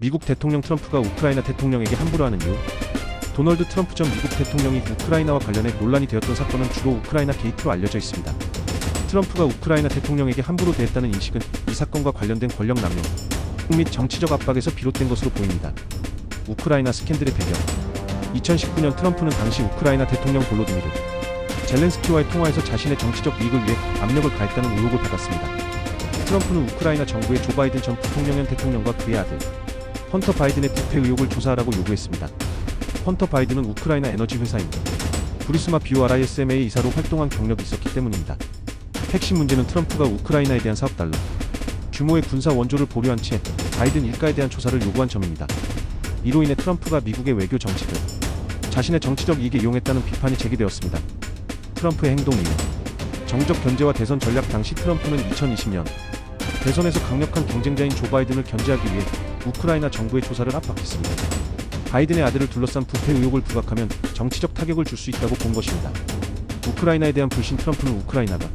미국 대통령 트럼프가 우크라이나 대통령에게 함부로 하는 이유. 도널드 트럼프 전 미국 대통령이 우크라이나와 관련해 논란이 되었던 사건은 주로 우크라이나 게이트로 알려져 있습니다. 트럼프가 우크라이나 대통령에게 함부로 대했다는 인식은 이 사건과 관련된 권력 남용 및 정치적 압박에서 비롯된 것으로 보입니다. 우크라이나 스캔들의 배경. 2019년 트럼프는 당시 우크라이나 대통령 볼로디미르 젤렌스키와의 통화에서 자신의 정치적 이익을 위해 압력을 가했다는 의혹을 받았습니다. 트럼프는 우크라이나 정부의 조 바이든 전 부통령 대통령과 그의 아들 헌터 바이든의 부패 의혹을 조사하라고 요구했습니다. 헌터 바이든은 우크라이나 에너지 회사인 부리스마 BORISMA의 이사로 활동한 경력이 있었기 때문입니다. 핵심 문제는 트럼프가 우크라이나에 대한 사억 달러 규모의 군사 원조를 보류한 채 바이든 일가에 대한 조사를 요구한 점입니다. 이로 인해 트럼프가 미국의 외교 정책을 자신의 정치적 이익에 이용했다는 비판이 제기되었습니다. 트럼프의 행동 이유. 정적 견제와 대선 전략. 당시 트럼프는 2020년 대선에서 강력한 경쟁자인 조 바이든을 견제하기 위해 우크라이나 정부의 조사를 압박했습니다. 바이든의 아들을 둘러싼 부패 의혹을 부각하면 정치적 타격을 줄 수 있다고 본 것입니다. 우크라이나에 대한 불신. 트럼프는 우크라이나가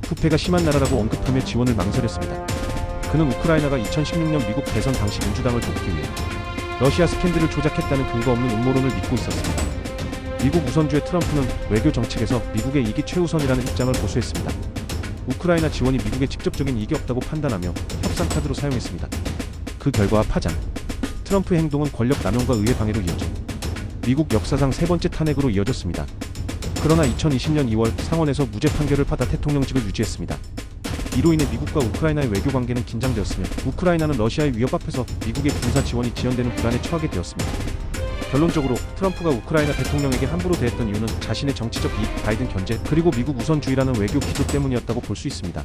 부패가 심한 나라라고 언급하며 지원을 망설였습니다. 그는 우크라이나가 2016년 미국 대선 당시 민주당을 돕기 위해 러시아 스캔들을 조작했다는 근거 없는 음모론을 믿고 있었습니다. 미국 우선주의 트럼프는 외교 정책에서 미국의 이익이 최우선이라는 입장을 고수했습니다. 우크라이나 지원이 미국의 직접적인 이익이 없다고 판단하며 협상 카드로 사용했습니다. 그 결과 파장. 트럼프의 행동은 권력 남용과 의회 방해로 이어져 미국 역사상 세 번째 탄핵으로 이어졌습니다. 그러나 2020년 2월 상원에서 무죄 판결을 받아 대통령직을 유지했습니다. 이로 인해 미국과 우크라이나의 외교 관계는 긴장되었으며 우크라이나는 러시아의 위협 앞에서 미국의 군사 지원이 지연되는 불안에 처하게 되었습니다. 결론적으로 트럼프가 우크라이나 대통령에게 함부로 대했던 이유는 자신의 정치적 이익, 바이든 견제, 그리고 미국 우선주의라는 외교 기조 때문이었다고 볼 수 있습니다.